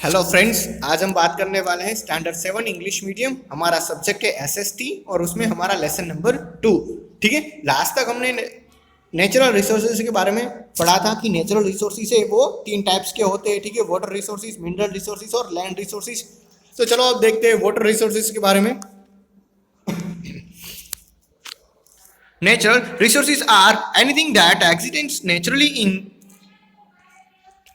Hello friends, आज हम बात करने वाले हैं स्टैंडर्ड 7 इंग्लिश मीडियम। हमारा सब्जेक्ट है एसएसटी और उसमें हमारा लेसन नंबर 2। ठीक है, लास्ट तक हमने नेचुरल रिसोर्सेज के बारे में पढ़ा था कि नेचुरल रिसोर्सेज है वो तीन टाइप्स के होते हैं। ठीक है, वाटर रिसोर्सेज, मिनरल रिसोर्सेज और लैंड रिसोर्सेज। तो चलो अब देखते हैं वाटर रिसोर्सेज के बारे में। Natural resources are anything that exists naturally in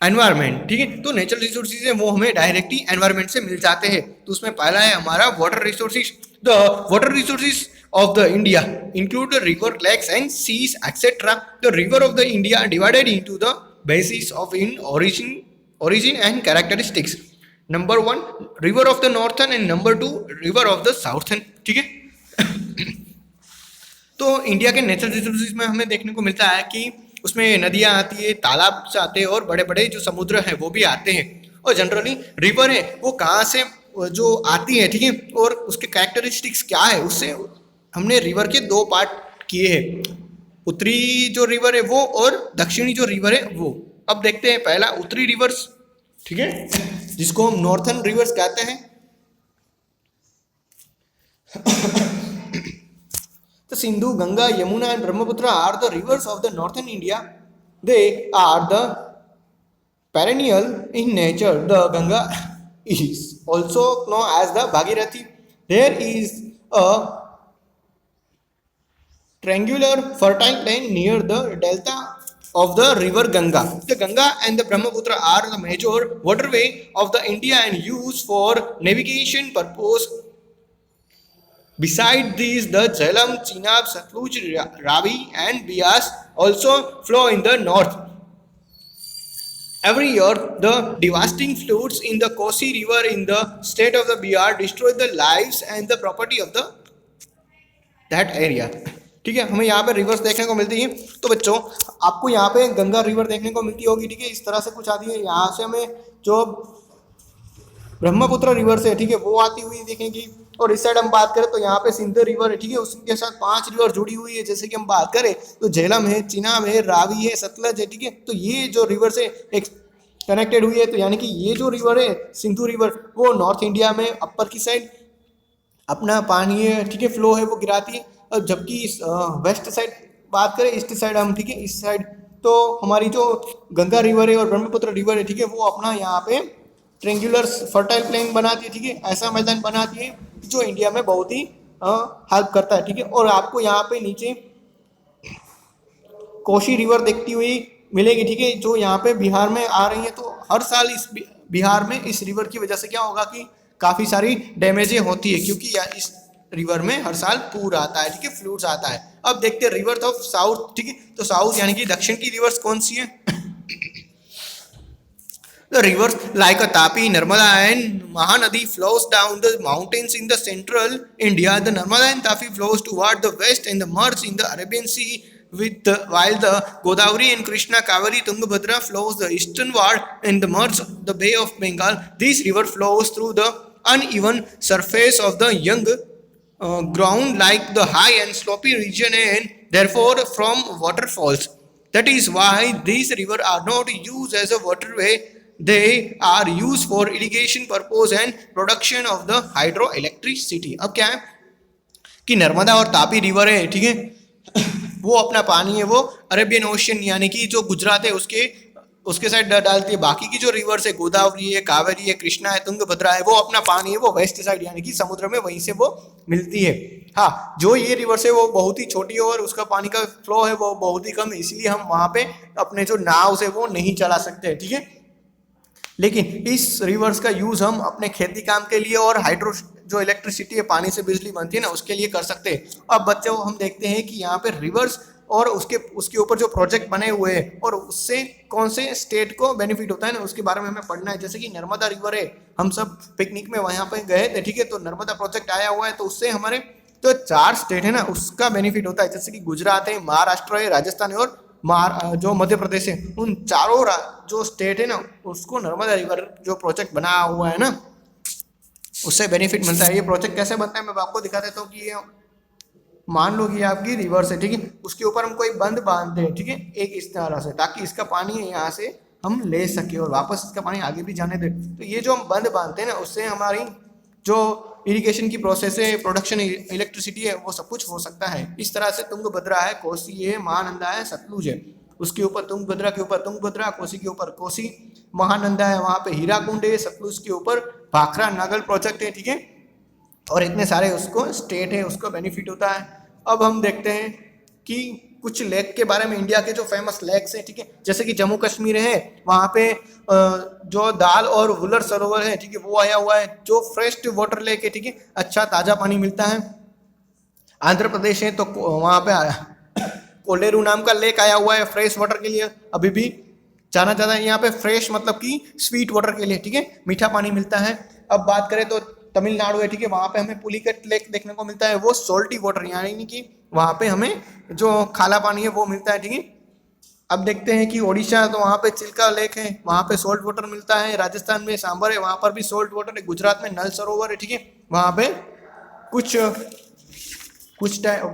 environment. ठीक है, तो नेचुरल रिसोर्सेज है वो हमें डायरेक्टली एनवायरमेंट से मिल जाते हैं। तो उसमें पहला है हमारा water resources. The water resources of the India include the river, lakes and seas etcetera. The river of the India divided into the basis of in origin and characteristics. Number 1 river of the northern and number 2 river of the southern. ठीक है, तो India के natural resources में हमें देखने को मिलता है कि उसमें नदियाँ आती है, तालाब से आते हैं और बड़े बड़े जो समुद्र हैं वो भी आते हैं। और जनरली रिवर है वो कहाँ से जो आती है, ठीक है, और उसके कैरेक्टरिस्टिक्स क्या है, उससे हमने रिवर के दो पार्ट किए हैं, उत्तरी जो रिवर है वो और दक्षिणी जो रिवर है वो। अब देखते हैं पहला उत्तरी रिवर्स, ठीक है, जिसको हम नॉर्थन रिवर्स कहते हैं। The Sindhu, Ganga, Yamuna and Brahmaputra are the rivers of the northern India. They are the perennial in nature. The Ganga is also known as the Bhagirathi. There is a triangular fertile plain near the delta of the river Ganga. The Ganga and the Brahmaputra are the major waterway of the India and used for navigation purpose. Besides these, the Jhelum, Chenab, Satluj, Ravi and Bias also flow in the north. Every year, the devastating floods in the Kosi River in the state of the Bihar destroy the lives and the property of the that area. ठीक है, हमें यहाँ पे reverse देखने को मिलती है। तो बच्चों, आपको यहाँ पे गंगा रिवर देखने को मिलती होगी। ठीक है, इस तरह से कुछ आती है। यहाँ से हमें जो ब्रह्मपुत्र रिवर से, ठीक है, वो आती हुई देखेंगी। और इस साइड हम बात करें तो यहाँ पे सिंध रिवर है। ठीक है, उसके साथ 5 रिवर जुड़ी हुई है। जैसे कि हम बात करें तो झेलम है, चिनाब है, रावी है, सतलज है। ठीक है, तो ये जो रिवर से एक कनेक्टेड हुई है। तो यानी कि ये जो रिवर है सिंधु रिवर वो नॉर्थ इंडिया में अपर की साइड अपना पानी है, ठीक है, फ्लो है वो गिराती है। और जबकि वेस्ट साइड बात करें, ईस्ट साइड हम, ठीक है, इस साइड तो हमारी जो गंगा रिवर है और ब्रह्मपुत्र रिवर है, ठीक है, वो अपना यहाँ पे ट्रेंगुलर फर्टाइल प्लेन बनाती है। ठीक है, ऐसा मैदान बनाती है जो इंडिया में बहुत ही हेल्प करता है। ठीक है, और आपको यहाँ पे नीचे कोशी रिवर देखती हुई मिलेगी। ठीक है, जो यहाँ पे बिहार में आ रही है। तो हर साल इस बिहार में इस रिवर की वजह से क्या होगा कि काफ़ी सारी डैमेजें होती है, क्योंकि इस रिवर में हर साल पूर आता है। ठीक है, फ्लूड्स आता है। अब देखते हैं रिवर ऑफ साउथ। ठीक है, तो साउथ यानी कि दक्षिण की रिवर्स कौन सी है? The rivers like a Tapi, Narmada and Mahanadi flows down the mountains in the central India. The Narmada and Tapi flows toward the west and merge in the Arabian Sea, while the Godavari and Krishna, Kaveri, Tungabhadra flows the easternward and merge the Bay of Bengal. This river flows through the uneven surface of the young ground like the high and slopy region and therefore from waterfalls. That is why these rivers are not used as a waterway. They are used for irrigation purpose and production of the hydroelectricity. अब क्या है कि नर्मदा और Tapi river है, ठीक है, वो अपना पानी है वो अरेबियन ओशियन यानी कि जो गुजरात है उसके साइड डालती है। बाकी की जो रिवर्स है, गोदावरी है, कावेरी है, कृष्णा है, तुंगभद्रा है, वो अपना पानी है वो वेस्ट साइड यानी कि समुद्र में वहीं से वो मिलती है। हाँ, जो ये रिवर्स है वो बहुत ही छोटी है और उसका पानी का फ्लो है वो बहुत ही कम है, इसलिए हम वहाँ पे अपने जो नाव से वो नहीं चला सकते। ठीक है, लेकिन इस रिवर्स का यूज हम अपने खेती काम के लिए और हाइड्रो जो इलेक्ट्रिसिटी है, पानी से बिजली बनती है ना, उसके लिए कर सकते हैं। अब बच्चों, हम देखते हैं कि यहाँ पे रिवर्स और उसके ऊपर जो प्रोजेक्ट बने हुए हैं और उससे कौन से स्टेट को बेनिफिट होता है ना, उसके बारे में हमें पढ़ना है। जैसे कि नर्मदा रिवर है, हम सब पिकनिक में वहाँ पे गए थे। ठीक है, तो नर्मदा प्रोजेक्ट आया हुआ है, तो उससे हमारे जो 4 स्टेट है ना उसका बेनिफिट होता है। जैसे कि गुजरात है, महाराष्ट्र है, राजस्थान है और जो मध्य प्रदेश है। उन चारों जो स्टेट है ना उसको नर्मदा रिवर जो प्रोजेक्ट बना हुआ है ना उससे बेनिफिट मिलता है। ये प्रोजेक्ट कैसे बनता है मैं आपको दिखा देता हूँ कि ये मान लो कि आपकी रिवर है, ठीक है, उसके ऊपर हम कोई बंद बांध दें, ठीक है, एक इस तरह से, ताकि इसका पानी है यहाँ से हम ले सके और वापस इसका पानी आगे भी जाने दें। तो ये जो हम बंद बांधते हैं ना, उससे हमारी जो इरिगेशन की प्रोसेस है, प्रोडक्शन इलेक्ट्रिसिटी है, वो सब कुछ हो सकता है। इस तरह से तुंगभद्रा है, कोसी है, महानंदा है, सतलुज है, उसके ऊपर तुंगभद्रा के ऊपर तुंगभद्रा, कोसी के ऊपर कोसी, महानंदा है वहाँ पे हीराकुंड है, सतलुज के ऊपर भाखरा नागल प्रोजेक्ट है, ठीक है। और इतने सारे उसको स्टेट है, उसको बेनिफिट होता है। अब हम देखते हैं कि कुछ लेक के बारे में, इंडिया के जो फेमस लेक्स हैं, ठीक है। जैसे कि जम्मू कश्मीर है, वहाँ पे जो दाल और वुलर सरोवर है, ठीक है, वो आया हुआ है, जो फ्रेश वाटर लेक है, ठीक है, अच्छा ताज़ा पानी मिलता है। आंध्र प्रदेश है तो वहाँ पे कोलेरू नाम का लेक आया हुआ है फ्रेश वाटर के लिए, अभी भी जाना जाता है। यहाँ पे फ्रेश मतलब कि स्वीट वाटर के लिए, ठीक है, मीठा पानी मिलता है। अब बात करें तो तमिलनाडु है, ठीक है, वहाँ पे हमें पुलिकट लेक देखने को मिलता है, वो सोल्टी वाटर, यानी कि वहाँ पे हमें जो खाला पानी है वो मिलता है, ठीक है। अब देखते हैं कि ओडिशा, तो वहाँ पे चिल्का लेक है, वहाँ पे सोल्ट वाटर मिलता है। राजस्थान में सांबर है, वहाँ पर भी सोल्ट वाटर है। गुजरात में नल सरोवर है, ठीक है, वहाँ पे कुछ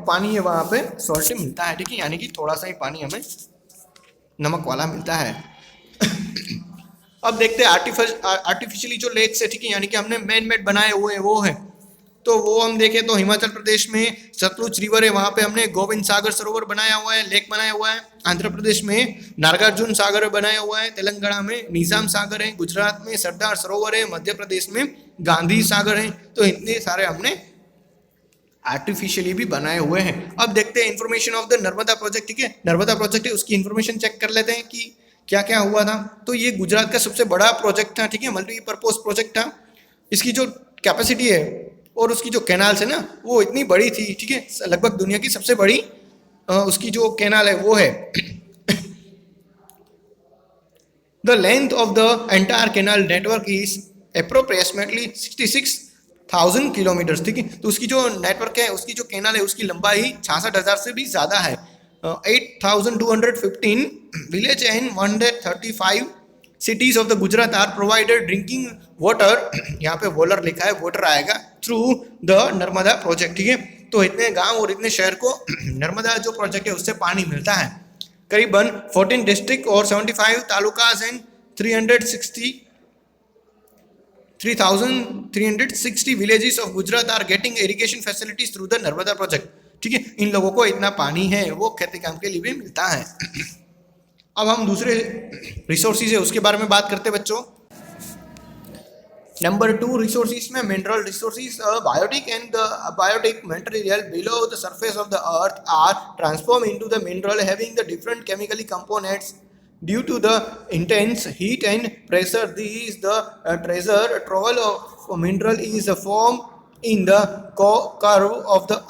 पानी है, वहाँ पे सॉल्टी मिलता है, ठीक है, यानी कि थोड़ा सा ही पानी हमें नमक वाला मिलता है। अब देखते हैं आर्टिफिशियली जो लेक्स है, ठीक है, यानी कि हमने मैन मेड बनाए हुए वो है। तो वो हम देखें तो हिमाचल प्रदेश में सतलुज रिवर है, वहाँ पे हमने गोविंद सागर सरोवर बनाया हुआ है, लेक बनाया हुआ है। आंध्र प्रदेश में नागार्जुन सागर बनाया हुआ है, तेलंगाना में निजाम सागर है, गुजरात में सरदार सरोवर है, मध्य प्रदेश में गांधी सागर है। तो इतने सारे हमने आर्टिफिशियली भी बनाए हुए हैं। अब देखते हैं information of the Narmada project, ठीक है, नर्मदा प्रोजेक्ट है, उसकी इन्फॉर्मेशन चेक कर लेते हैं कि क्या क्या हुआ था। तो ये गुजरात का सबसे बड़ा प्रोजेक्ट था, ठीक है, मल्टीपर्पज प्रोजेक्ट था। इसकी जो कैपेसिटी है और उसकी जो कैनाल्स है ना, वो इतनी बड़ी थी, ठीक है, लगभग दुनिया की सबसे बड़ी उसकी जो कैनाल है वो है। The length of the entire canal network is appropriately 66,000 kilometre, ठीक है। तो उसकी जो नेटवर्क है, उसकी जो कैनाल है, उसकी लंबाई 66,000 से भी ज़्यादा है। 8,215 village and 135 cities of the Gujarat are provided drinking water, यहाँ पे वॉलर लिखा है, वाटर आएगा थ्रू द नर्मदा प्रोजेक्ट, ठीक है। तो इतने गांव और इतने शहर को नर्मदा जो प्रोजेक्ट है उससे पानी मिलता है। करीबन 14 डिस्ट्रिक्ट और 75 talukas and 3,360 villages of Gujarat are getting irrigation facilities through the Narmada project, ठीक है। इन लोगों को इतना पानी है वो खेती काम के लिए भी मिलता है। अब हम दूसरे रिसोर्सेज है उसके बारे में बात करते हैं बच्चों। नंबर 2 रिसोर्सेज में mineral resources, biotic and the biotic material below the surface of the earth are transform into the mineral having the different chemically components due to the intense heat and pressure. These the treasure trove of mineral is formed in the core of the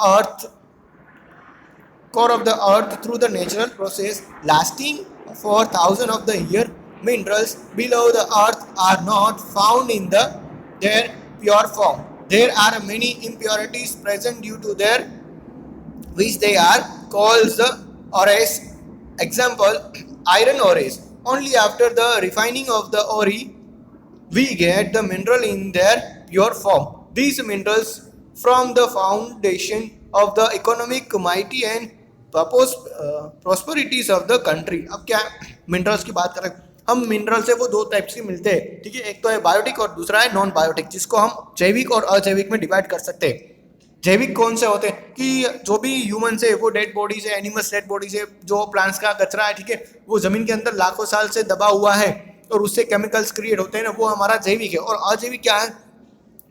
earth through the natural process lasting for thousands of the year. Minerals below the earth are not found in their pure form. There are many impurities present due to their which they are called the ores. Example, iron ores. Only after the refining of the ore we get the mineral in their pure form. These minerals from the foundation of the economic mighty and prosperities of the country. अब क्या minerals की बात करें हम, mineral से वो दो types के मिलते हैं, ठीक है। एक तो है बायोटिक और दूसरा है नॉन बायोटिक, जिसको हम जैविक और अजैविक में डिवाइड कर सकते हैं। जैविक कौन से होते हैं कि जो भी ह्यूमन है वो डेड बॉडीज है, एनिमल्स डेड बॉडीज है, जो प्लांट्स का कचरा है, ठीक है, वो जमीन के अंदर लाखों साल से दबा हुआ है और उससे केमिकल्स क्रिएट होते हैं ना, वो हमारा जैविक है। और अजैविक क्या है,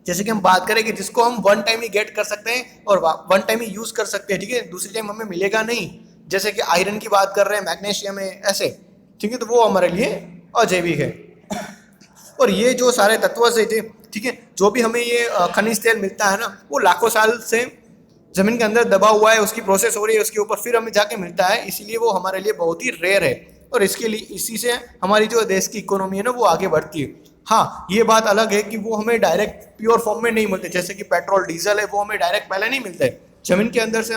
जैसे कि हम बात करें कि जिसको हम वन टाइम ही गेट कर सकते हैं और वन टाइम ही यूज कर सकते हैं, ठीक है, दूसरी टाइम हमें मिलेगा नहीं। जैसे कि आयरन की बात कर रहे हैं, मैग्नीशियम है, ऐसे, ठीक है, तो वो हमारे लिए अजैविक है। और ये जो सारे तत्व से, ठीक है, जो भी हमें ये खनिज तेल मिलता है ना, वो लाखों साल से जमीन के अंदर दबा हुआ है, उसकी प्रोसेस हो रही है, उसके ऊपर फिर हमें जाके मिलता है, इसीलिए वो हमारे लिए बहुत ही रेयर है। और इसके लिए इसी से हमारी जो देश की इकोनॉमी है ना वो आगे बढ़ती है। हाँ, ये बात अलग है कि वो हमें डायरेक्ट प्योर फॉर्म में नहीं मिलते, जैसे कि पेट्रोल डीजल है, वो हमें डायरेक्ट पहले नहीं मिलते। जमीन के अंदर से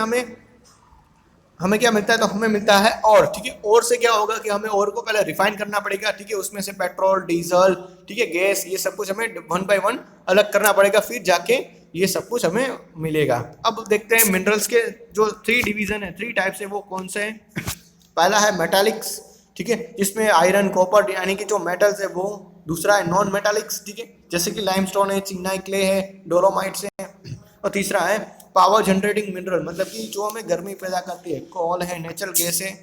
हमें क्या मिलता है, तो हमें मिलता है और, ठीक है। और से क्या होगा कि हमें और को पहले रिफाइन करना पड़ेगा, ठीक है, उसमें से पेट्रोल डीजल, ठीक है, गैस, ये सब कुछ हमें 1 बाय 1 अलग करना पड़ेगा, फिर जाके ये सब कुछ हमें मिलेगा। अब देखते हैं मिनरल्स के जो 3 डिवीजन है, 3 टाइप्स है, वो कौन से हैं। पहला है मेटालिक्स, ठीक है, जिसमें आयरन कॉपर यानी कि जो मेटल्स है वो, दूसरा है नॉन मेटालिक्स, ठीक है, जैसे कि लाइमस्टोन है, चिनाई क्ले है, डोलोमाइट्स है, और तीसरा है पावर जनरेटिंग मिनरल, मतलब कि जो हमें गर्मी पैदा करती है, कोल है, नेचुरल गैस है।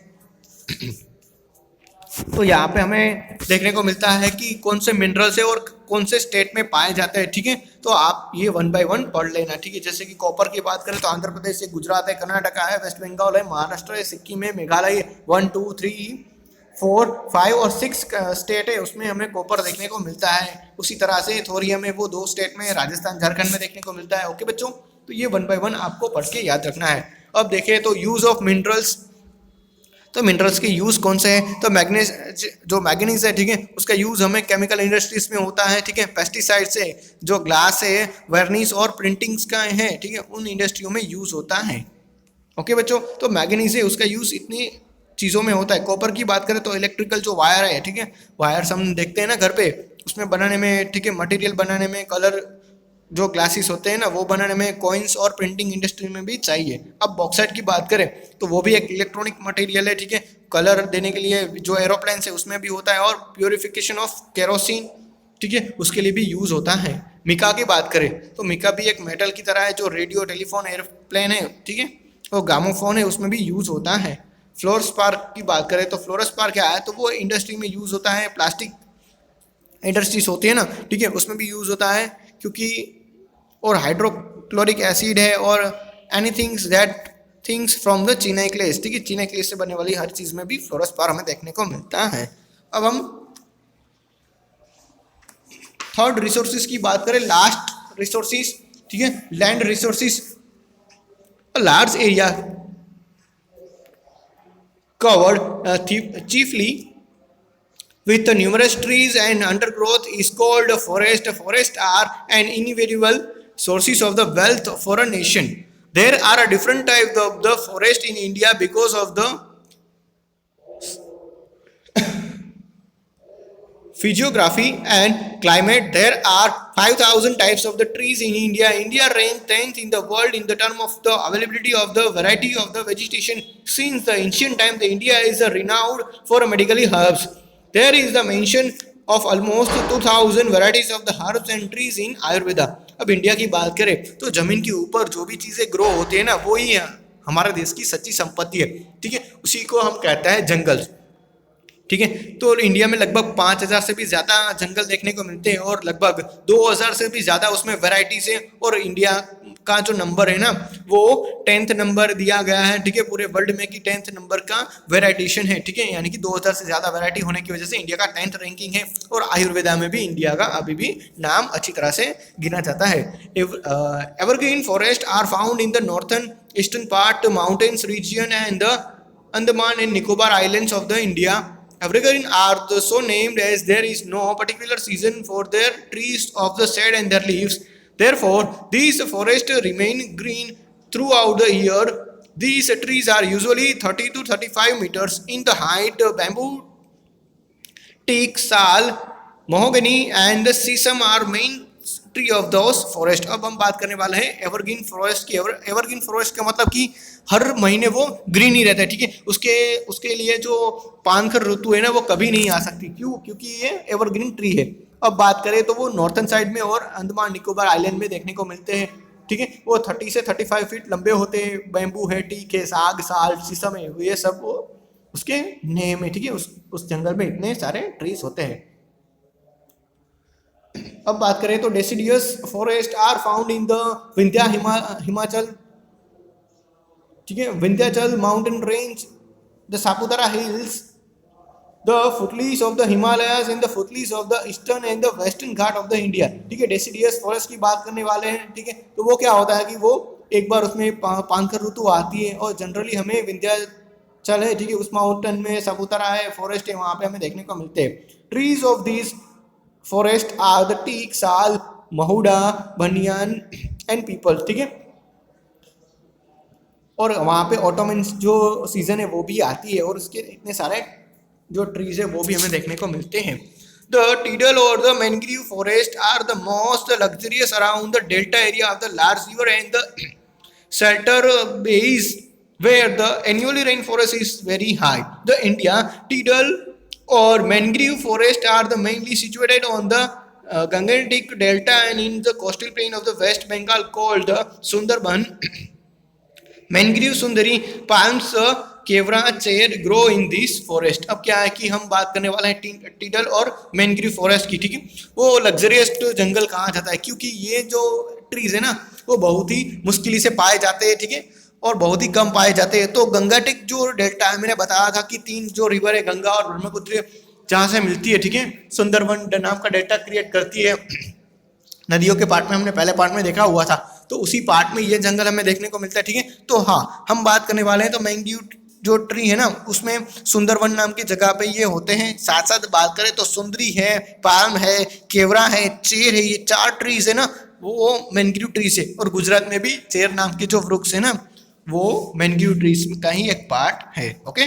तो यहाँ पे हमें देखने को मिलता है कि कौन से मिनरल्स है और कौन से स्टेट में पाए जाते हैं, ठीक है। तो आप ये 1 बाय 1 पढ़ लेना, ठीक है। जैसे कि कॉपर की बात करें तो आंध्र प्रदेश है, गुजरात है, कर्नाटका है, वेस्ट बंगाल है, महाराष्ट्र है, सिक्किम है, मेघालय है, 1 2 3 4 5 और 6 स्टेट है, उसमें हमें कॉपर देखने को मिलता है। उसी तरह से थोरियम है, वो 2 स्टेट में, राजस्थान झारखंड में देखने को मिलता है। ओके बच्चों, तो ये 1 बाय 1 आपको पढ़ के याद रखना है। अब देखें तो यूज ऑफ मिनरल्स, तो मिनरल्स के यूज़ कौन से हैं, तो मैग्नीज, जो मैग्नीज है, ठीक है, उसका यूज़ हमें केमिकल इंडस्ट्रीज में होता है, ठीक है। पेस्टिसाइड से जो ग्लास है, वर्निश और प्रिंटिंग्स का है, ठीक है, उन इंडस्ट्रियों में यूज़ होता है। ओके बच्चों, तो मैग्नीज है, उसका यूज़ इतनी चीज़ों में होता है। कॉपर की बात करें तो इलेक्ट्रिकल जो वायर है, ठीक है, वायर्स हम देखते हैं ना घर पे, उसमें बनाने में, ठीक है, मटेरियल बनाने में, कलर जो ग्लासेस होते हैं ना वो बनाने में, कॉइन्स और प्रिंटिंग इंडस्ट्री में भी चाहिए। अब बॉक्साइट की बात करें तो वो भी एक इलेक्ट्रॉनिक मटेरियल है, ठीक है, कलर देने के लिए जो एरोप्लेन है उसमें भी होता है, और प्योरिफिकेशन ऑफ केरोसिन, ठीक है, उसके लिए भी यूज़ होता है। मिका की बात करें तो मिका भी एक मेटल की तरह है, जो रेडियो, टेलीफोन, एयरप्लेन है, ठीक है, और गामोफोन है, उसमें भी यूज़ होता है। फ्लोरस्पार्क की बात करें तो फ्लोरस्पार्क क्या है, तो वो इंडस्ट्री में यूज़ होता है, प्लास्टिक इंडस्ट्रीज होती है ना, ठीक है, उसमें भी यूज़ होता है, क्योंकि और हाइड्रोक्लोरिक एसिड है, और anything that things from the चिनाई क्लेस, ठीक है, चिनाई क्लेस से बनने वाली हर चीज़ में भी फ्लोरोस्पार हमें देखने को मिलता है। अब हम थर्ड रिसोर्सेज की बात करें, लास्ट रिसोर्सेज, ठीक है, land resources, large area covered chiefly with numerous trees and undergrowth is called a forest. Forests are an invaluable sources of the wealth for a nation. There are a different types of the forest in India because of the physiography and climate. There are 5,000 types of the trees in India. India ranks 10th in the world in the term of the availability of the variety of the vegetation. Since the ancient time, the India is renowned for medically herbs. There is the mention of almost 2,000 varieties of the herbs and trees in Ayurveda. अब India की बात करें तो जमीन के ऊपर जो भी चीज़ें ग्रो होती है ना, वो ही हमारे देश की सच्ची संपत्ति है, ठीक है, उसी को हम कहते हैं जंगल, ठीक है। तो इंडिया में लगभग 5,000 से भी ज़्यादा जंगल देखने को मिलते हैं, और लगभग 2,000 से भी ज़्यादा उसमें वैरायटीज है, और इंडिया का जो नंबर है ना वो 10th नंबर दिया गया है, ठीक है, पूरे वर्ल्ड में कि 10th नंबर का वेराइटेशन है, ठीक है, यानी कि 2,000 से ज़्यादा वैरायटी होने की वजह से इंडिया का 10th रैंकिंग है। और आयुर्वेदा में भी इंडिया का अभी भी नाम अच्छी तरह से गिना जाता है। Evergreen forest are found in the northern eastern part, mountains region and the Andaman and Nicobar islands of the India. Evergreen are so named as there is no particular season for their trees of the shade and their leaves. Therefore, these forests remain green throughout the year. These trees are usually 30 to 35 meters in the height. Bamboo, teak, sal, mahogany and the sesame are main tree of those forest. अब हम बात करने वाले हैं evergreen forest की. Evergreen forest का मतलब कि हर महीने वो ग्रीन ही रहता है, ठीक है, उसके लिए जो पानखर ऋतु है ना वो कभी नहीं आ सकती. क्यों? क्योंकि ये एवरग्रीन ट्री है. अब बात करें तो वो नॉर्थन साइड में और अंडमान निकोबार आइलैंड में देखने को मिलते हैं, ठीक है, वो 30 से 35 फीट लंबे होते हैं. बैम्बू है, टीक है, साग, साल, शीशम है, ये सब वो उसके नेम है, ठीक है, उस जंगल में इतने सारे ट्रीज होते हैं. अब बात करें तो deciduous forest are found in the Vindhya Himachal, ठीक है, Vindhyachal mountain range, the Saputara hills, the foothills of the Himalayas and the foothills of the eastern and the western Ghat of the India. ठीक है, डेसिडियस फॉरेस्ट की बात करने वाले हैं, ठीक है, तो वो क्या होता है कि वो एक बार उसमें पानखर ऋतु आती है और जनरली हमें विंध्याचल है, ठीक है, उस माउंटेन में सापुतारा है, फॉरेस्ट है, वहाँ पे हमें देखने को मिलते हैं. Trees of this forest are the teak, sal, mahuda, बनियान एंड पीपल. ठीक है, और वहाँ पे ऑटोमन जो सीजन है वो भी आती है और उसके इतने सारे जो ट्रीज है वो भी हमें देखने को मिलते हैं. द टीडल और the mangrove forest are the most luxurious around the delta area of the large river and the shelter bays. where the annual rainforest is very high. The India tidal or mangrove forest are the mainly situated on the Gangetic Delta and in the coastal plain of the West Bengal called the Sundarban. Mangrove sundari palms keora chair grow in this forest. अब क्या है कि हम बात करने वाले हैं टीडल और मैनग्रीव फॉरेस्ट की, ठीक है। वो लग्जरियस जंगल कहा जाता है क्योंकि ये जो ट्रीज है ना वो बहुत ही मुश्किल से पाए जाते हैं, ठीक है, और बहुत ही कम पाए जाते हैं। तो गंगाटिक जो डेल्टा है, मैंने बताया था कि 3 जो रिवर है गंगा और ब्रह्मपुत्र जहाँ से मिलती है, ठीक है, सुंदरवन नाम का डेल्टा क्रिएट करती है। नदियों के पार्ट में हमने पहले पार्ट में देखा हुआ था, तो उसी पार्ट में ये जंगल हमें देखने को मिलता है, ठीक है। तो हाँ, हम बात करने वाले हैं तो मैंग्रीव जो ट्री है ना उसमें सुंदरवन नाम की जगह पे ये होते हैं। साथ साथ बात करें तो सुंदरी है, पाल्म है, केवरा है, चेर है, ये 4 ट्रीज है ना वो मैंग्रीव ट्रीज है। और गुजरात में भी चेर नाम के जो वृक्ष है ना वो मैंग्रीव ट्रीज का ही एक पार्ट है। ओके,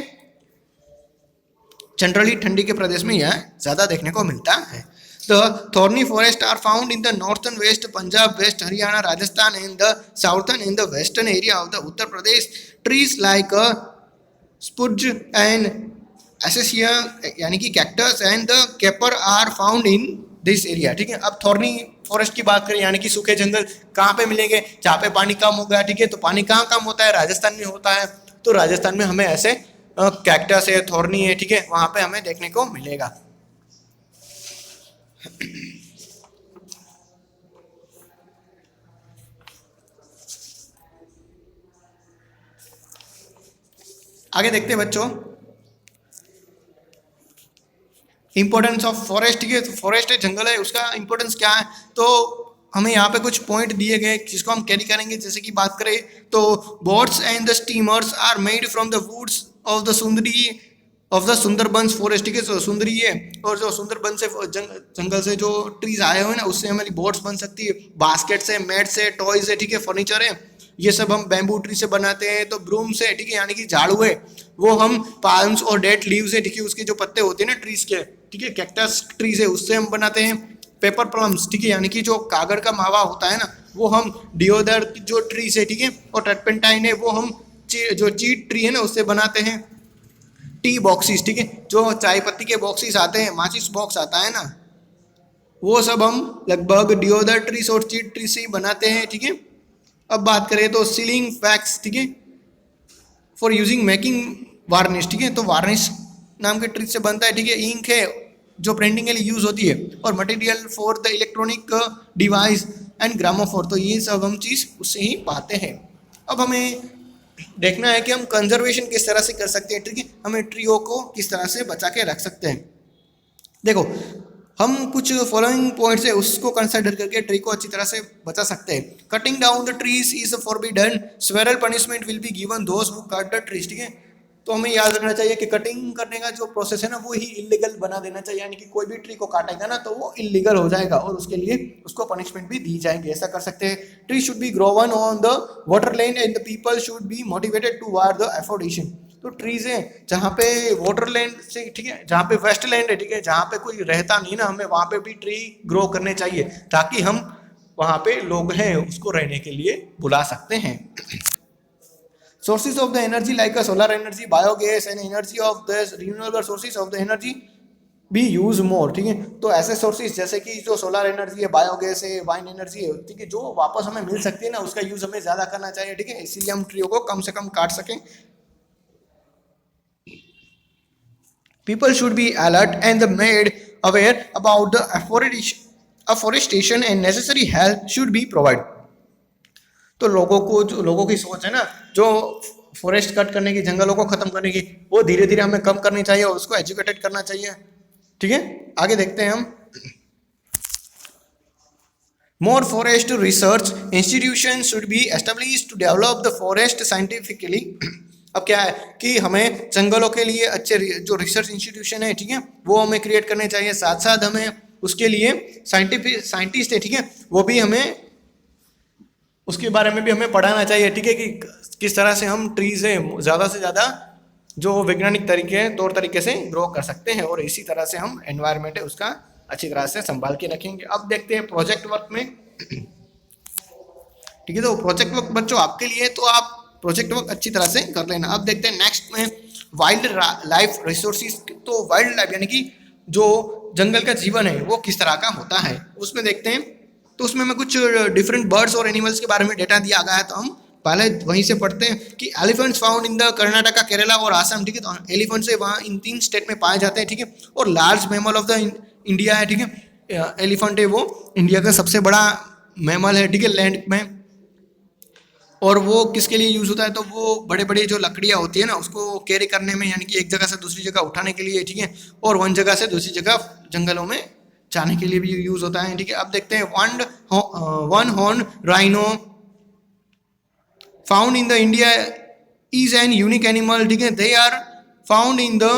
जनरली ठंडी के प्रदेश में यह ज्यादा देखने को मिलता है। The thorny forests are found in the northern west Punjab, West Haryana, Rajasthan, and the southern and the western area of the Uttar Pradesh. Trees like spurge and acacia यानी कि cactus and the caper are found in this area, ठीक है। अब thorny forest की बात करें यानी कि सूखे जंगल कहाँ पे मिलेंगे, जहाँ पे पानी कम हो गया, ठीक है। तो पानी कहाँ कम होता है, राजस्थान में होता है। तो राजस्थान में हमें ऐसे कैक्टस है, थॉर्नी है, ठीक है, वहाँ पे हमें देखने को मिलेगा। आगे देखते हैं बच्चों इंपॉर्टेंस ऑफ फॉरेस्ट, ठीक है। तो फॉरेस्ट है, जंगल है, उसका इंपॉर्टेंस क्या है। तो हमें यहाँ पे कुछ पॉइंट दिए गए जिसको हम कैरी करेंगे। जैसे कि बात करें तो boats and the steamers are made from the woods of the sundari of the Sundarbans forest, ठीक है। तो सुंदरी है और जो सुंदरबन से जंगल से जो ट्रीज आए हुए हैं ना उससे हमारी बोट्स बन सकती है, बास्केट से, मैट से, टॉयज है, ठीक है, फर्नीचर है, ये सब हम बैम्बू ट्री से बनाते हैं। तो ब्रूम से, ठीक है, यानी कि झाड़ू है, वो हम पाल्म्स और डेट लीव्स है, ठीक है, उसके जो पत्ते होते हैं ना ट्रीज के, ठीक है, कैक्टस ट्रीज है, उससे हम बनाते हैं। पेपर प्लम्स, ठीक है, यानी कि जो कागड़ का मावा होता है ना वो हम डिओडर जो ट्रीज है, ठीक है, और टर्पेंटाइन है वो हम जो चीट ट्री है ना उससे बनाते हैं। टी बॉक्सिस, ठीक है, जो चाय पत्ती के बॉक्सिस आते हैं, माचिस बॉक्स आता है ना, वो सब हम लगभग डिओडर ट्रीज और चीट ट्री से ही बनाते हैं, ठीक है। अब बात करें तो सीलिंग वैक्स, ठीक है, फॉर यूजिंग मेकिंग वार्निश, ठीक है, तो वार्निश नाम के ट्रीज से बनता है, ठीक है। इंक है जो प्रिंटिंग के लिए यूज होती है, और material for the electronic device and gramophone, तो ये सब हम चीज उससे ही पाते हैं। अब हमें देखना है कि हम कंजर्वेशन किस तरह से कर सकते हैं, ठीक है, हमें ट्रीओ को किस तरह से बचा के रख सकते हैं। देखो हम कुछ फॉलोइंग पॉइंट्स है उसको कंसिडर करके ट्री को अच्छी तरह से बचा सकते हैं। Cutting down the trees is forbidden, several punishment will be given those who cut the trees, ठीक है। तो हमें याद रखना चाहिए कि कटिंग करने का जो प्रोसेस है ना वो ही इलीगल बना देना चाहिए, यानी कि कोई भी ट्री को काटेगा ना तो वो इलीगल हो जाएगा और उसके लिए उसको पनिशमेंट भी दी जाएगी। ऐसा कर सकते हैं। Tree should be grown on the water land and the people should be motivated toward the afforestation. तो ट्रीज है जहाँ पे वाटर लैंड से, ठीक है, जहाँ पे वेस्ट लैंड है, ठीक है, जहाँ पे कोई रहता नहीं ना, हमें वहाँ पे भी ट्री ग्रो करने चाहिए ताकि हम वहाँ पे लोग हैं उसको रहने के लिए बुला सकते हैं। Sources of the energy like a solar energy, biogas and energy of the renewable sources of the energy be used more, ठीक है। तो ऐसे सोर्सेज जैसे कि जो सोलर एनर्जी है, बायोगैस है, वाइन एनर्जी है, ठीक है, जो वापस हमें मिल सकती है ना उसका यूज हमें ज्यादा करना चाहिए, ठीक है, इसीलिए हम ट्रीओ को कम से कम काट सकें। People should be alert and made aware about the afforestation and necessary help should be provided। तो लोगों की सोच है ना जो फॉरेस्ट कट करने की, जंगलों को खत्म करने की, वो धीरे धीरे हमें कम करनी चाहिए और उसको एजुकेटेड करना चाहिए, ठीक है। आगे देखते हैं हम। More forest research institution should be established to develop the forest scientifically. अब क्या है कि हमें जंगलों के लिए अच्छे जो रिसर्च इंस्टीट्यूशन है, ठीक है, वो हमें क्रिएट करने चाहिए। साथ साथ हमें उसके लिए साइंटिस्ट है, ठीक है, वो भी हमें उसके बारे में भी हमें पढ़ाना चाहिए, ठीक है, कि किस तरह से हम ट्रीज है ज़्यादा से ज़्यादा जो वैज्ञानिक तौर तरीके से ग्रो कर सकते हैं और इसी तरह से हम एनवायरनमेंट है उसका अच्छी तरह से संभाल के रखेंगे। अब देखते हैं प्रोजेक्ट वर्क में, ठीक है। तो प्रोजेक्ट वर्क बच्चों आपके लिए, तो आप प्रोजेक्ट वर्क अच्छी तरह से कर लेना। अब देखते हैं नेक्स्ट में वाइल्ड लाइफ रिसोर्सेज। तो वाइल्ड लाइफ यानी कि जो जंगल का जीवन है वो किस तरह का होता है उसमें देखते हैं। तो उसमें मैं कुछ डिफरेंट बर्ड्स और एनिमल्स के बारे में डेटा दिया गया है, तो हम पहले वहीं से पढ़ते हैं कि elephants found in the Karnataka, Kerala और आसाम, ठीक है। तो एलिफेंट से वहाँ इन 3 स्टेट में पाए जाते हैं, ठीक है। और large mammal of the India है, ठीक है। एलिफेंट है वो इंडिया का सबसे बड़ा मैमल है, ठीक है, लैंड में। और वो किसके लिए यूज होता है, तो वो बड़े बड़े जो लकड़ियाँ होती है ना उसको कैरी करने में, यानी कि एक जगह से दूसरी जगह उठाने के लिए, ठीक है। और वन जगह से दूसरी जगह जंगलों में जाने के लिए भी यूज होता है, ठीक है। अब देखते हैं one horn rhino found in the India is an unique animal, ठीक है। They are found in the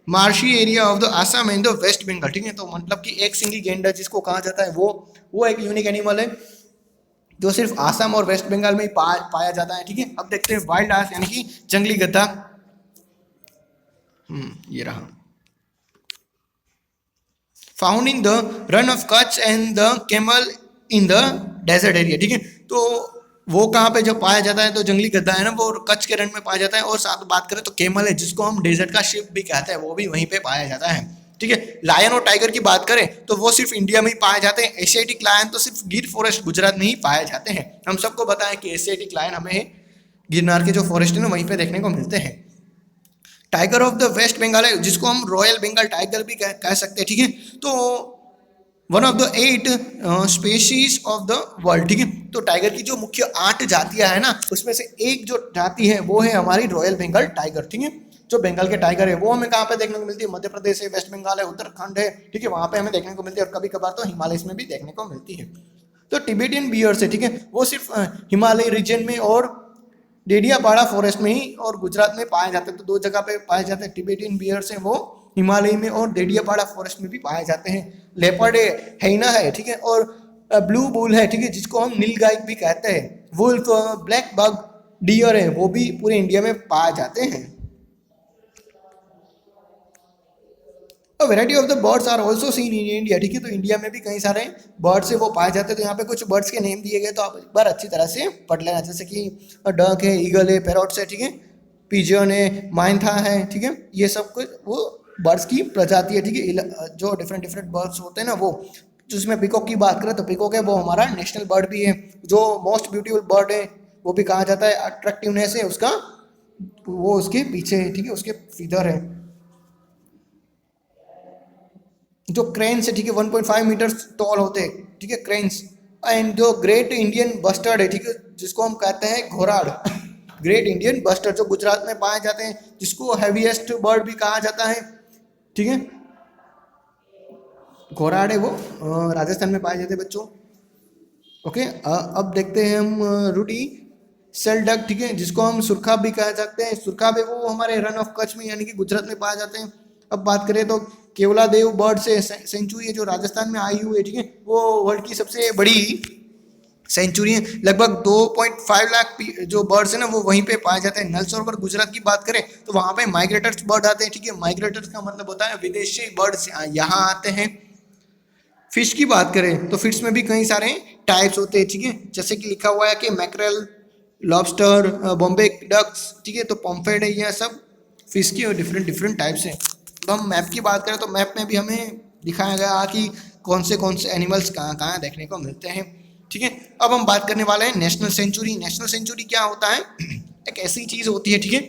marshy area of the Assam and the West Bengal, ठीक है। तो मतलब कि एक सिंगी गेंडा जिसको कहा जाता है वो एक यूनिक एनिमल है जो सिर्फ आसाम और वेस्ट बंगाल में ही पाया जाता है, ठीक है। अब देखते हैं वाइल्ड आस यानी कि जंगली गधा। ये रहा, found in the Rann of Kutch and the camel in the desert area, ठीक है। तो वो कहाँ पे जो पाया जाता है, तो जंगली गधा है ना वो कच्छ के रण में पाया जाता है। और साथ बात करें तो कैमल है जिसको हम डेजर्ट का शिप भी कहते हैं, वो भी वहीं पे पाया जाता है, ठीक है। लायन और टाइगर की बात करें तो वो सिर्फ इंडिया में ही पाए जाते हैं। एशियाटिक लायन तो सिर्फ गिर फॉरेस्ट गुजरात में ही पाए जाते हैं। हम सबको पता है कि एशियाटिक लायन हमें गिरनार के जो फॉरेस्ट है ना वहीं पे देखने को मिलते हैं। Tiger of the West Bengal है जिसको हम रॉयल बंगाल टाइगर भी कह सकते हैं, ठीक है। तो one of the 8 species of the world, ठीक है। तो टाइगर की जो मुख्य 8 जातियां है ना उसमें से एक जो जाति है वो है हमारी रॉयल बंगाल टाइगर, ठीक है। जो बंगाल के टाइगर है वो हमें कहाँ पे देखने को मिलती है, मध्य प्रदेश है, वेस्ट बंगाल है, उत्तराखंड है, ठीक है, वहां पे हमें देखने को मिलती है। और कभी कभार तो हिमालय में भी देखने को मिलती है। तो टिबेटियन बियर्स है, ठीक है, वो सिर्फ हिमालय रीजन में और डेडियापाड़ा फॉरेस्ट में ही और गुजरात में पाए जाते हैं। तो 2 जगह पे पाए जाते हैं। टिबेटियन बियर्स है वो हिमालय में और डेडियापाड़ा फॉरेस्ट में भी पाए जाते हैं। लेपर्ड है, हैना है, ठीक है। और ब्लू बुल है, ठीक है, जिसको हम नीलगाय भी कहते हैं। वुल्फ, ब्लैक बग, डियर है, वो भी पूरे इंडिया में पाए जाते हैं। Variety of the birds are also seen in India, ठीक है। तो इंडिया में भी कई सारे बर्ड्स है वो पाए जाते हैं। तो यहाँ पे कुछ बर्ड्स के नेम दिए गए, तो आप एक बार अच्छी तरह से पढ़ लेना। जैसे कि डक है, ईगल है, पैरोट्स है, ठीक है, पिजन है, माइंथा है, ठीक है। ये सब कुछ वो बर्ड्स की प्रजाति है, ठीक है। जो डिफरेंट बर्ड्स होते हैं ना वो, जिसमें पिकॉक की बात करें तो पिकॉक है वो हमारा नेशनल बर्ड भी है। जो मोस्ट ब्यूटीफुल बर्ड है वो भी कहा जाता है। अट्रैक्टिवनेस है उसका वो उसके पीछे है, ठीक है, उसके फीदर है। जो क्रेन्स है, ठीक है, 1.5 मीटर टॉल होते हैं, ठीक है, क्रेन्स। एंड जो ग्रेट इंडियन बस्टर्ड है, ठीक है, जिसको हम कहते हैं घोराड, ग्रेट इंडियन बस्टर्ड, जो गुजरात में पाए जाते हैं, जिसको हैवीएस्ट बर्ड भी कहा जाता है, ठीक है। घोराड है वो राजस्थान में पाए जाते हैं बच्चों। ओके, अब देखते हैं हम रूडी सेलडक, ठीक है, जिसको हम सुरखाब भी कह सकते हैं। सुरखाब है वो हमारे रन ऑफ कच्छ में यानी कि गुजरात में पाए जाते हैं। अब बात करें तो केवला देव बर्ड से सेंचुरी है जो राजस्थान में आई हुई है, ठीक है, वो वर्ल्ड की सबसे बड़ी सेंचुरी है। लगभग 2.5 लाख जो बर्ड्स है ना वो वहीं पे पाए जाते हैं। नल सरोवर गुजरात की बात करें तो वहाँ पे माइग्रेटर्स बर्ड आते हैं, ठीक है। माइग्रेटर्स का मतलब होता है विदेशी बर्ड्स यहाँ आते हैं। फिश की बात करें तो फिश में भी कई सारे टाइप्स होते हैं, ठीक है, जैसे कि लिखा हुआ है कि मैकरेल, लॉबस्टर, बॉम्बे डक्स, ठीक है। तो पॉम्फ्रेट है, यह सब फिश की और डिफरेंट टाइप्स हैं। तो हम मैप की बात करें तो मैप में भी हमें दिखाया गया कि कौन से एनिमल्स कहाँ कहाँ देखने को मिलते हैं, ठीक है। अब हम बात करने वाले हैं नेशनल सेंचुरी। नेशनल सेंचुरी क्या होता है? एक ऐसी चीज़ होती है, ठीक है,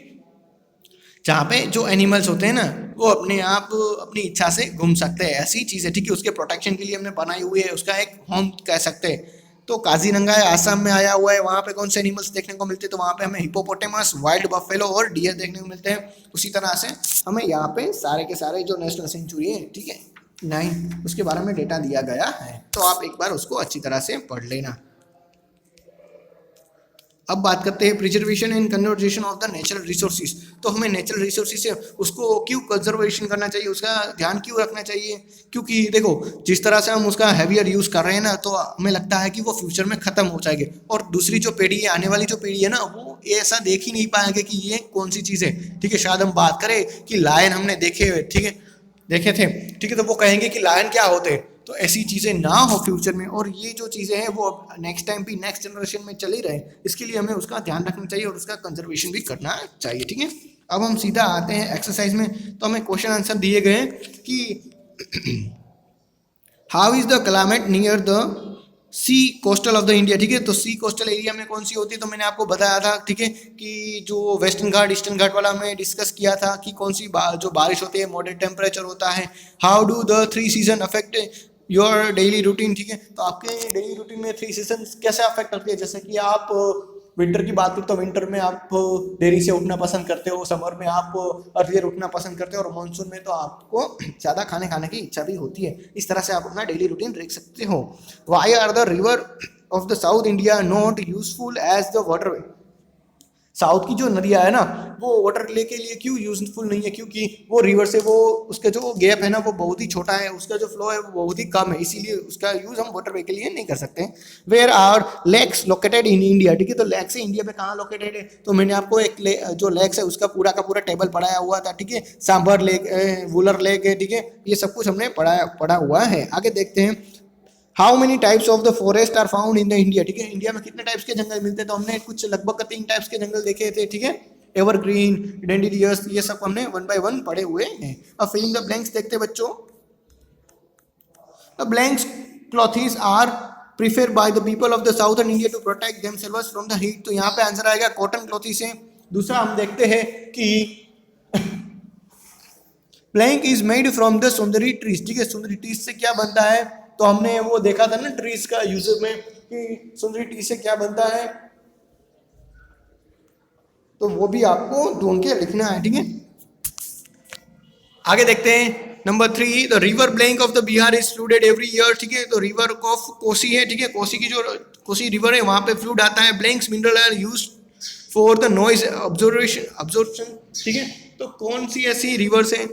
जहाँ पे जो एनिमल्स होते हैं ना वो अपने आप अपनी इच्छा से घूम सकते हैं, ऐसी चीज़ है, ठीक है। उसके प्रोटेक्शन के लिए हमने बनाई हुई है, उसका एक होम कह सकते हैं। तो काजीरंगा है, आसाम में आया हुआ है, वहाँ पे कौन से एनिमल्स देखने को मिलते हैं? तो वहाँ पे हमें हिपोपोटेमस, वाइल्ड बफेलो और डियर देखने को मिलते हैं। उसी तरह से हमें यहाँ पे सारे के सारे जो नेशनल सेंचुरी है, ठीक है, 9, उसके बारे में डेटा दिया गया है। तो आप एक बार उसको अच्छी तरह से पढ़ लेना। अब बात करते हैं preservation and conservation of the natural resources. तो हमें नेचुरल रिसोर्सेज है उसको क्यों कंजर्वेशन करना चाहिए, उसका ध्यान क्यों रखना चाहिए? क्योंकि देखो जिस तरह से हम उसका हैवियर यूज़ कर रहे हैं ना तो हमें लगता है कि वो फ्यूचर में ख़त्म हो जाएंगे। और दूसरी जो पीढ़ी है, आने वाली जो पीढ़ी है ना, वो ऐसा देख ही नहीं पाएंगे कि ये कौन सी चीज़ है, ठीक है। शायद हम बात करें कि लायन हमने देखे हुए, ठीक है, देखे थे, ठीक है, तो वो कहेंगे कि लायन क्या होते हैं, तो ऐसी चीज़ें ना हो फ्यूचर में, और ये जो चीज़ें हैं वो अब नेक्स्ट टाइम भी नेक्स्ट जनरेशन में चली रहे, इसके लिए हमें उसका ध्यान रखना चाहिए और उसका कंजर्वेशन भी करना चाहिए। ठीक है, अब हम सीधा आते हैं एक्सरसाइज में। तो हमें क्वेश्चन आंसर दिए गए हैं कि how is the climate near the sea coastal of the India. ठीक है, तो सी कोस्टल एरिया में कौन सी होती है, तो मैंने आपको बताया था, ठीक है, कि जो वेस्टर्न घाट ईस्टर्न घाट वाला हमने डिस्कस किया था कि कौन सी जो बारिश होती है, मॉडरेट टेम्परेचर होता है। How do the 3 season affect your daily routine. ठीक है, तो आपके डेली रूटीन में 3 सीजन कैसे अफेक्ट करती है, जैसे कि आप विंटर की बात करें तो विंटर में आप देरी से उठना पसंद करते हो, समर में आप अर्लियर उठना पसंद करते हो, और मानसून में तो आपको ज़्यादा खाने की इच्छा भी होती है। इस तरह से आप अपना डेली रूटीन देख सकते हो। Why are the river of the south India not useful as the waterway. South की जो नदियाँ है ना वो वाटर ले के लिए क्यों यूजफुल नहीं है, क्योंकि वो रिवर से वो उसका जो गैप है ना वो बहुत ही छोटा है, उसका जो फ्लो है वो बहुत ही कम है, इसीलिए उसका यूज हम वाटर वे के लिए नहीं कर सकते। Where are lakes located in India. ठीक है, तो लेक्स इंडिया में कहाँ लोकेटेड है, तो मैंने आपको एक जो लेक्स है उसका पूरा का पूरा टेबल पढ़ाया हुआ था। ठीक है, सांभर लेक, वुलर लेक है, ठीक है, ये सब कुछ हमने पढ़ा हुआ है। आगे देखते हैं, how many types of the forest are found in the India. ठीक है, इंडिया में कितने टाइप्स के जंगल मिलते हैं, तो हमने कुछ लगभग 3 टाइप्स के जंगल देखे थे। ठीक है, एवरग्रीन, डेंडिलियस, ये सब हमने 1 by 1 पढ़े हुए हैं। अब फिलिंग द ब्लैंक्स देखते हैं बच्चों। The blanks clothes are prefer by the people of the southern India to protect themselves from the heat. तो यहाँ पे आंसर आएगा कॉटन क्लॉथीज से। दूसरा हम देखते हैं कि plank is made from the sundari trees. ठीक है, सुंदरी ट्रीज से क्या बनता है, तो हमने वो देखा था ना ट्रीज का यूजर में कि सुंदरी ट्रीज से क्या बनता है, तो वो भी आपको ढूंढ के लिखना है। ठीक है, आगे देखते हैं number 3, the river blank of the Bihar is flooded every year. ठीक है, तो रिवर ऑफ कोसी है, ठीक है, कोसी की जो कोसी रिवर है वहां पे फ्लूड आता है। Blanks mineral are used for the noise absorption. ठीक है, तो कौन सी ऐसी रिवर्स है,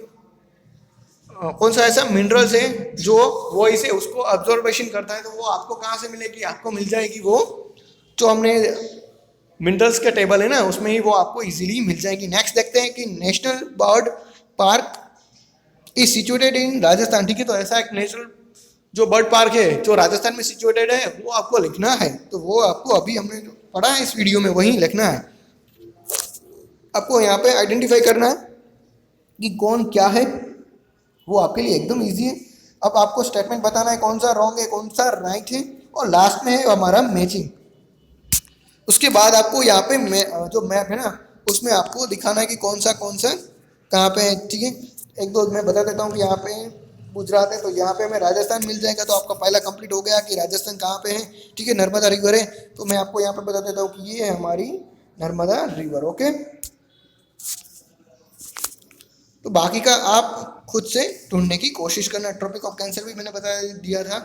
कौन सा ऐसा मिनरल्स है जो वॉइस है उसको अब्जॉर्बेशन करता है, तो वो आपको कहाँ से मिलेगी, आपको मिल जाएगी वो जो हमने मिनरल्स का टेबल है ना उसमें ही वो आपको इजीली मिल जाएगी। नेक्स्ट देखते हैं कि national bird park is situated in Rajasthan. ठीक है, तो ऐसा एक नेशनल जो बर्ड पार्क है जो राजस्थान में सिचुएटेड है वो आपको लिखना है। तो वो आपको अभी हमने जो पढ़ा है इस वीडियो में वही लिखना है। आपको यहाँ पे आइडेंटिफाई करना है कि कौन क्या है, वो आपके लिए एकदम इजी है। अब आपको स्टेटमेंट बताना है कौन सा रॉन्ग है कौन सा राइट है, और लास्ट में है हमारा मैचिंग। उसके बाद आपको यहाँ पे जो मैप है ना उसमें आपको दिखाना है कि कौन सा कहाँ पे है। ठीक है, 1-2 मैं बता देता हूँ कि यहाँ पे गुजरात है, तो यहाँ पे हमें राजस्थान मिल जाएगा, तो आपका पहला कंप्लीट हो गया कि राजस्थान कहाँ पे है। ठीक है, नर्मदा रिवर है, तो मैं आपको यहाँ पे बता देता हूँ कि ये है हमारी नर्मदा रिवर। ओके, तो बाकी का आप खुद से ढूंढने की कोशिश करना। ट्रॉपिक ऑफ कैंसर भी मैंने बता दिया था।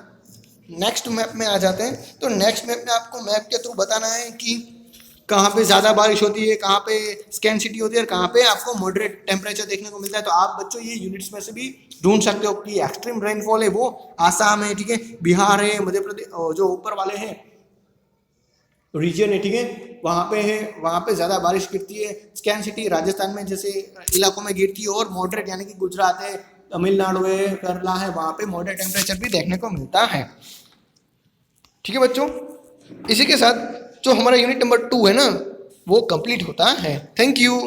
नेक्स्ट मैप में आ जाते हैं, तो नेक्स्ट मैप में आपको मैप के थ्रू बताना है कि कहाँ पे ज़्यादा बारिश होती है, कहाँ पे स्कैन सिटी होती है, और कहाँ पे आपको मॉडरेट टेम्परेचर देखने को मिलता है। तो आप बच्चों ये यूनिट्स में से भी ढूंढ सकते हो कि एक्सट्रीम रेनफॉल है वो आसाम है, ठीक है, बिहार है, मध्य प्रदेश जो ऊपर वाले हैं रीजन है, ठीक है, वहाँ पे है, वहाँ पे ज़्यादा बारिश गिरती है। स्कैन सिटी राजस्थान में जैसे इलाकों में गिरती है, और मॉडरेट यानी कि गुजरात है, तमिलनाडु है, केरला है, वहाँ पे मॉडरेट टेम्परेचर भी देखने को मिलता है। ठीक है बच्चों, इसी के साथ जो हमारा यूनिट नंबर 2 है ना वो कंप्लीट होता है। Thank you.